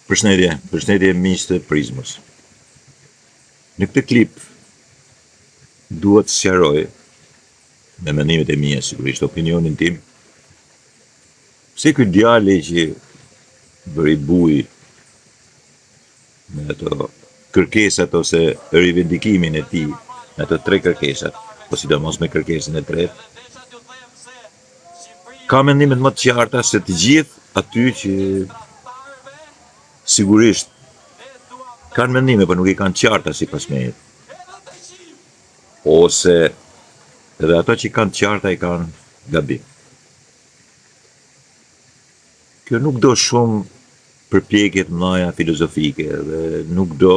Përshëndetje miq të Prizmës. Në këtë klip duhet sqaroj, me mendimet e mia sigurisht, opinionin tim, pse ky djali që bëri buj me ato kërkesat ose rivendikimin e tij, me ato 3 kërkesat, po sidomos me kërkesën e tretë, ka mendimet më të qarta se të gjithë aty që sigurisht kanë mendime, por nuk i kanë qarta sipas meje. Ose edhe ato që kanë qarta i kanë gabim. Kjo nuk do shumë përpjekje të mëdha filozofike dhe nuk do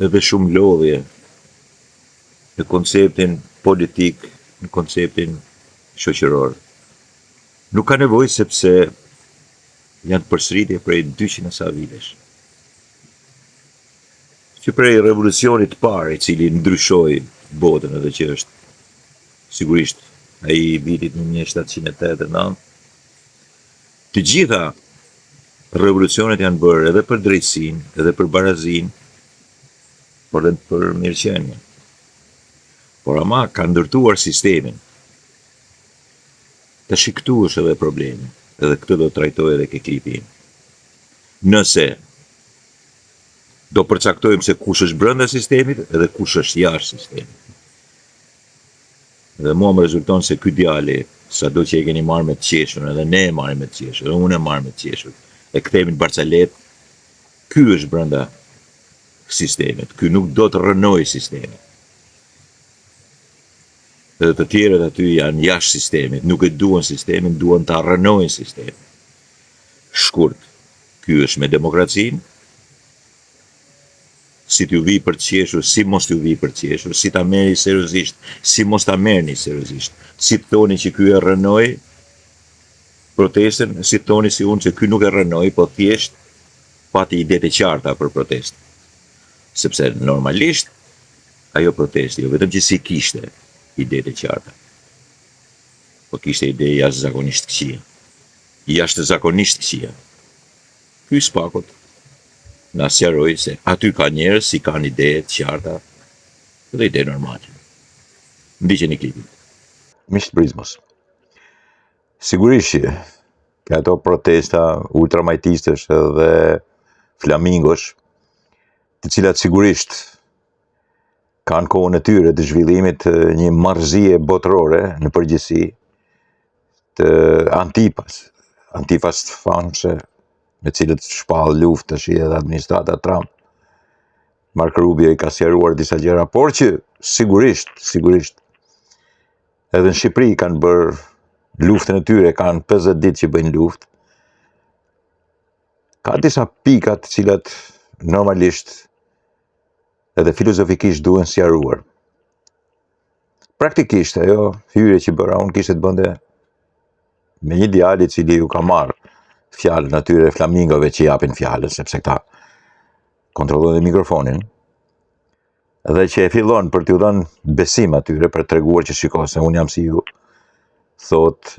edhe shumë lodhje në konceptin politik, në konceptin shoqëror. Nuk ka nevojë sepse janë përsëritje prej 200 sa vitesh. Që prej revolucionit të parë, i cili ndryshoi botën edhe që është sigurisht ai vitit 1789, të gjitha revolucionet janë bërë edhe për drejtësinë, edhe për barazinë, por edhe për mirëqenien. Por ama ka ndërtuar sistemin. Tash këtu është edhe problemi, edhe këtë do trajtoj edhe ke klipi. Nëse do përcaktojmë se kush është brenda sistemit edhe kush është jashtë sistemit. Dhe mua më rezulton se ky djali, sado që e keni marrë me të qeshur, edhe ne e marrim me të qeshur, edhe unë e marr me të qeshur, e kthehemi në Barcalet, ky është brenda sistemit, ky nuk do të rënojë sistemin. Edhe të tjerët aty janë jashtë sistemit, nuk e duan sistemin, duan ta rënojnë sistemin. Shkurt, ky është me demokracinë, si t'ju vi për të qeshur, si mos t'ju vi për të qeshur, si ta merrni seriozisht, si mos ta merrni seriozisht, si të thoni që ky e rënoi protestën, si të thoni si unë që ky nuk e rënoi, po thjesht pati ide të qarta për protestë. Sepse normalisht ajo protesti, jo vetëm që si kishte ide të qarta, po kishte ide jashtëzakonisht këqija. Jashtëzakonisht këqija. Ky spakut na sqaroi se aty ka njerëz si kanë ide të qarta dhe ide normale. Ndiqeni klipin. Miq të Prizmës. Sigurisht që ka ato protesta ultramajtistësh dhe flamingosh, të cilat sigurisht kanë kohën e tyre të zhvillimit një marrëzie botërore në përgjithësi të Antifas të famshme, me cilët shpall luftë tash edhe administrata Trump. Marco Rubio i ka sqaruar disa gjëra, por që sigurisht edhe në Shqipëri kanë bërë luftën e tyre, kanë 50 ditë që bëjnë luftë. Ka disa pika të cilat normalisht edhe filozofikisht duhen sqaruar. Praktikisht ajo hyrje që bëra unë kishte të bënte me një djalë i cili ju ka marrë fjalën atyre flamingove që japin fjalën, sepse këta kontrollojnë mikrofonin, dhe që e fillon për t'ju dhënë besim atyre, për treguar që shiko se unë jam si ju, thot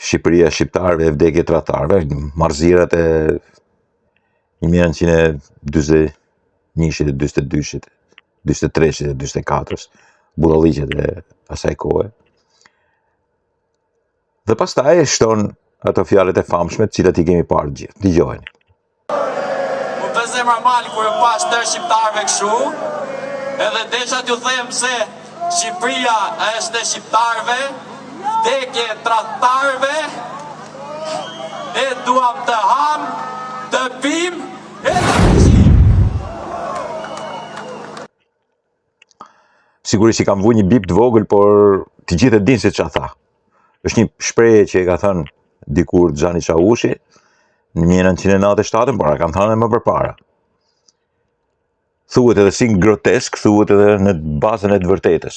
Shqipëria shqiptarëve e vdekje tratarëve, marrëzirat e 1941, 42, 43 dhe 44, budalliqet e asaj kohe. Dhe pastaj e shton ato fjalët e famshme të cilat I kemi parë gjithë. Dëgjojeni. Më vë zemra mal kur e pash të shqiptarëve kështu, edhe desha t'ju them se Shqipëria është e shqiptarëve, vdekje tratarëve, ne duam të ham, të pim, e të pëshim. Sigurisht I kam vu një bip të vogël, por të gjithë e dinë se ç'a tha. Është një shprehje që e ka thënë dikur Xhani Çavushi në 1997, por e kam thënë më përpara. Thuhet edhe si grotesk, thuhet edhe në bazën e të vërtetës.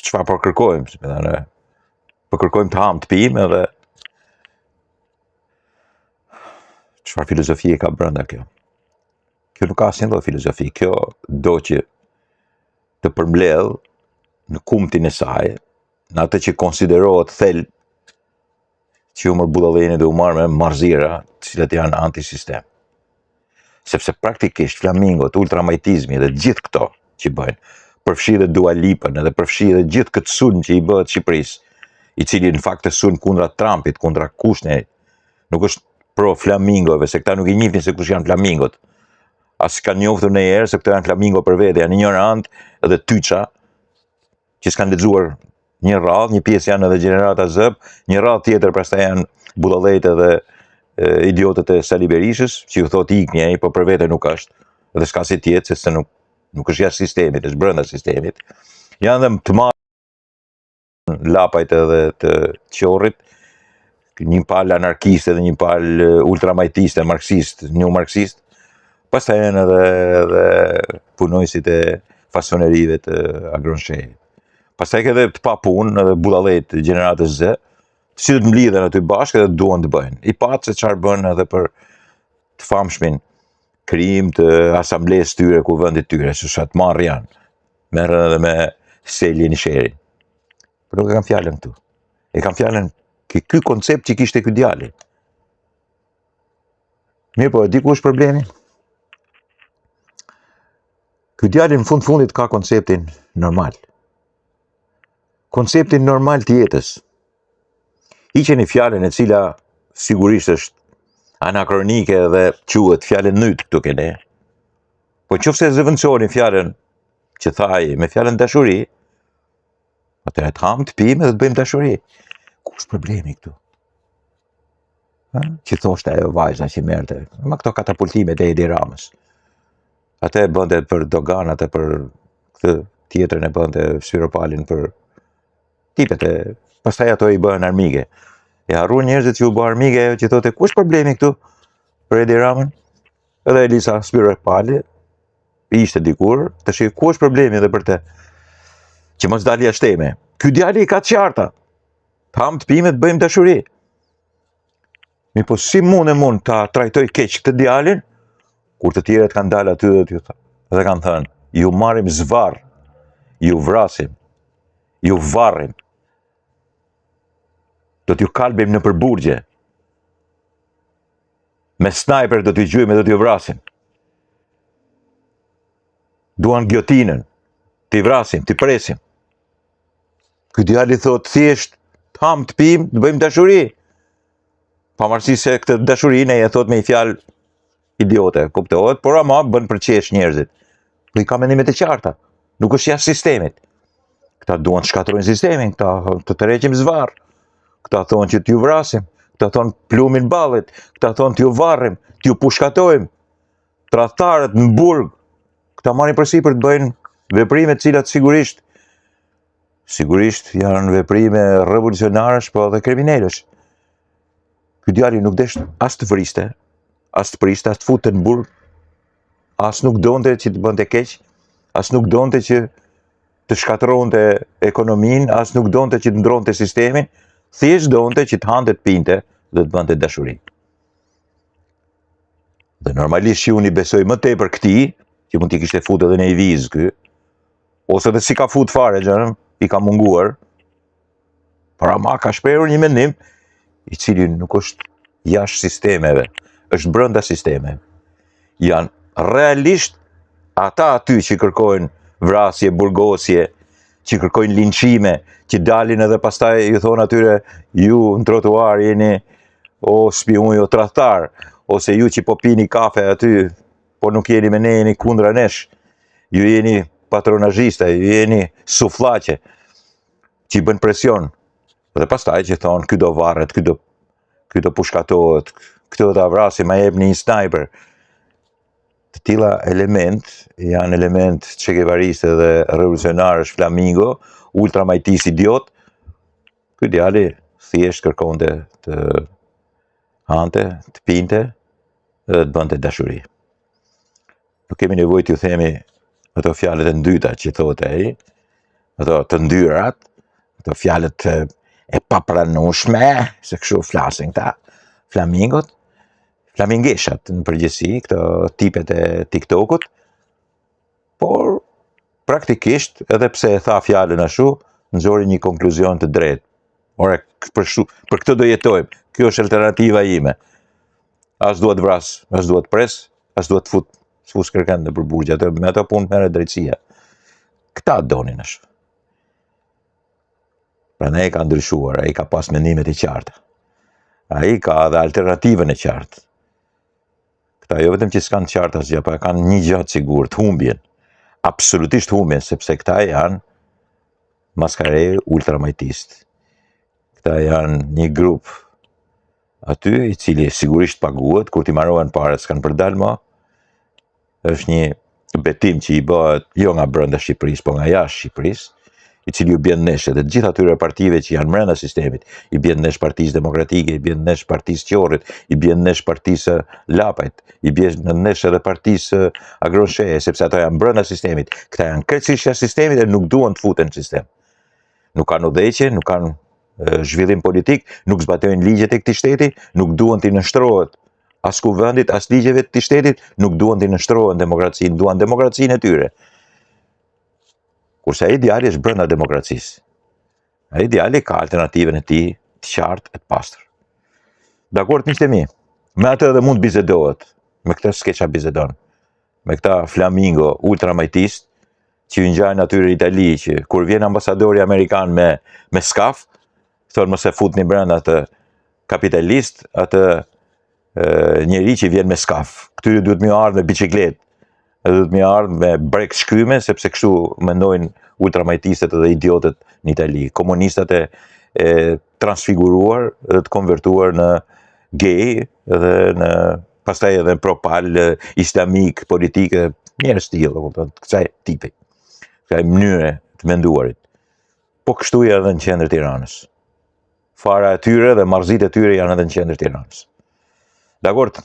Çfarë po kërkojmë? Po kërkojmë të ham, të pijmë edhe çfarë filozofie ka brenda kjo? Kjo nuk ka asnjë lloj filozofi, kjo do që të përmbledh në kumtin e saj, në atë që konsiderohet thelb që u mërë budallëni dhe u marrë me marzira, të cilat janë antisistem. Sepse praktikisht flamingot, ultramajtizmi dhe gjithë këto që bëjnë, përfshi dhe Dua Lipën edhe përfshi dhe gjithë këtë sulm që i bëhet Shqipërisë, i cili në fakt të sulm kundra Trumpit, kundra Kushnit, nuk është pro flamingove, se këta nuk i njihnin se kush janë flamingot. As kanë njoftur ndonjëherë se këto janë flamingo për vete, janë ignorant edhe tyça, që s'kanë lexuar një radhë, një pjesë janë edhe Gjenerata Zëb, një radhë tjetër pastaj janë budallëjtë edhe idiotët e Sali Berishës, që ju thotë ikni ai, po për vete nuk është, edhe s'ka si tjetë, se nuk është jashtë sistemit, është brenda sistemit. Janë dhe të marrë lapajt edhe të qorrit, një palë anarkiste dhe një palë ultramajtiste, marksist, një marksist, pastaj janë edhe punojësit e fasonerive të Agronshehit. Pastaj ka edhe të pa punë, edhe budallëjt të Gjeneratës Z, që të mblidhen aty bashkë edhe duan të bëjnë. I patë se çfarë bën edhe për të famshmin krijim të asamblesë tyre, kuvendit tyre, që shatë marrë janë. Merren edhe me Selin Sherin. Por nuk e kam fjalën këtu. E kam fjalën ky koncept që kishte ky djali. Mirë po, e di ku është problemi? Ky djali në fundit ka konceptin normal. Konceptin normal të jetës. Hiqeni fjalën e cila sigurisht është anakronike dhe quhet fjalën nyt këtu kene. Po nëse zëvendësoni fjalën që tha ai me fjalën dashuri, atëherë të ham, të pim dhe të bëjmë dashuri. Ku është problemi këtu? Që thoshte ajo vajza që merrte, me këto katapultimet e Edi Ramës. Atë e bënte për Dogan, atë për këtë tjetrën e bënte Spiropalin për tipet e, pastaj ato i bën armike. E harruan njerëzit që u bë armike, që thotë ku është problemi këtu për Edi Ramën? Edhe Elisa Spiropali ishte dikur, të shih ku është problemi edhe për të që mos dalë jashtëme. Ky djali ka të qarta. Të ham të pimë të bëjmë dashuri. Mi po si mund ta trajtoj keq këtë djalin, kur të tjerët kanë dalë aty dhe kanë thënë, ju marrim zvarr, ju vrasim, ju varrim, do t'ju kalbim në përburgje, me sniper do t'ju gjujmë dhe do t'ju vrasim. Duan gjotinën, t'i vrasim, t'i presim. Ky djali thot thjesht, të ham të pim, të bëjmë dashuri. Pavarësisht se këtë dashurinë e thot me një fjalë idiote, kuptohet, por ama bën për qesh njerëzit. Po i ka mendimet e qarta. Nuk është jashtë sistemit. Këta duan të shkatrojnë sistemin, këta të tërheqim zvarr. Këta thonë që t'ju vrasim, këta thonë plumin ballit, këta thonë t'ju varrim, t'ju pushkatojmë. Tradhtarët në burg, këta marrin përsipër të bëjnë veprime të cilat sigurisht janë veprime revolucionarësh, po edhe kriminalësh. Ky djali nuk desh as të vriste, as të priste, as të futte në burg, as nuk donte që të bënte keq, as nuk donte që të shkatronte ekonominë, as nuk donte që të ndronte sistemin, thjesht donte që të hante të pinte dhe të bënte dashuri. Dhe normalisht që unë i besoj më tepër këtij, që mund t'i kishte fut edhe në i vizë ky, ose dhe si ka fut fare, gjërëm, i ka munguar, por ama ka shprehur një mendim, i cili nuk është jashtë sistemeve, është brenda sistemeve. Janë realisht ata aty që kërkojnë vrasje, burgosje, që kërkojnë linçime, që dalin edhe pastaj ju thonë atyre, ju në trotuar jeni o spion, o tradhtar, ose ju që po pini kafe aty, po nuk jeni me ne, jeni kundra nesh, ju jeni patronazhiste, ju jeni sufllaqe, që i bën presion. Dhe pastaj që thonë, ky do varret, ky do pushkatohet, këto do ta vrasim, ma jepni një sniper. Të tilla element janë element çekevariste dhe revolucionarësh flamingo, ultramajtis idiot. Ky djali thjesht kërkonte të hante, të pinte dhe të bënte dashuri. Nuk kemi nevojë t'ju themi ato fjalët e dyta që thotë ai, ato të ndyrat, ato fjalët e papranueshme, se kështu flasin këta flamingot, flamingeshat në përgjithësi, këto tipet e TikTokut, por praktikisht, edhe pse e tha fjalën ashtu, nxori një konkluzion të drejtë. Ore, për këtë do jetojmë. Kjo është alternativa ime. As duhet vras, as duhet pres, as duhet fut kërkend në përburgje. Me ato punë merret drejtësia. Këta donin është. Pra ne ka ndryshuar, ai ka pas mendimet e qarta. Ai ka dhe alternativën e qartë. Këta jo vetëm që s'kan qartë asgjë, pa kanë një gjatë sigurt, humbjen. Absolutisht humbjen, sepse këta janë maskare ultramajtist. Këta janë një grup aty, i cili sigurisht paguhet, kur t'i marrohen parat s'kan për dalë më. Është një betim që i bëhet jo nga brenda Shqipërisë, po nga jashtë Shqipërisë, i cili ju bjen nesh edhe gjithë atyre partive që janë brenda sistemit, i bjen nesh Partisë Demokratike, i bjen nesh Partisë Qorrit, i bjen nesh Partisë Lapajt, i bjen nesh edhe Partisë Agronsheje, sepse ato janë brenda sistemit. Këta janë krejtësisht jashtë sistemit dhe nuk duan të futen në sistem. Nuk kanë udhëheqje, nuk kanë zhvillim politik, nuk zbatojnë ligjet e këtij shteti, nuk duan t'i nështrohet as kuvendit, as ligjeve të këtij shtetit, nuk duan t'i nështrohen demokracinë, duan demokracinë e tyre. Kurse ai ideali është brenda demokracisë. Ai ideali ka alternativën e tij të qartë e të pastër. Dakord, miqtë mi, me atë edhe mund bisedohet, me këtë s'keqa bisedon, me këta flamingo ultramajtist, që ju ngjajnë atyre Itali, që kur vjen ambasadori amerikan me skaf, thonë mos e futni brenda atë kapitalist, atë njeri që vjen me skaf. Këtyre duhet më ardhë me biçikletë, duhet më ardhë me brek shkyme, sepse kështu mendojnë ultramajtistët dhe idiotët në Itali. Komunistat e transfiguruar dhe të konvertuar në gay dhe në pastaj edhe në propal islamik, politike, njerëz të tillë, kësaj tipi, kësaj mënyre të menduarit. Po kështu janë edhe në qendër Tiranës. Fara e tyre dhe marrëzitë e tyre janë edhe në qendër Tiranës. Dakord?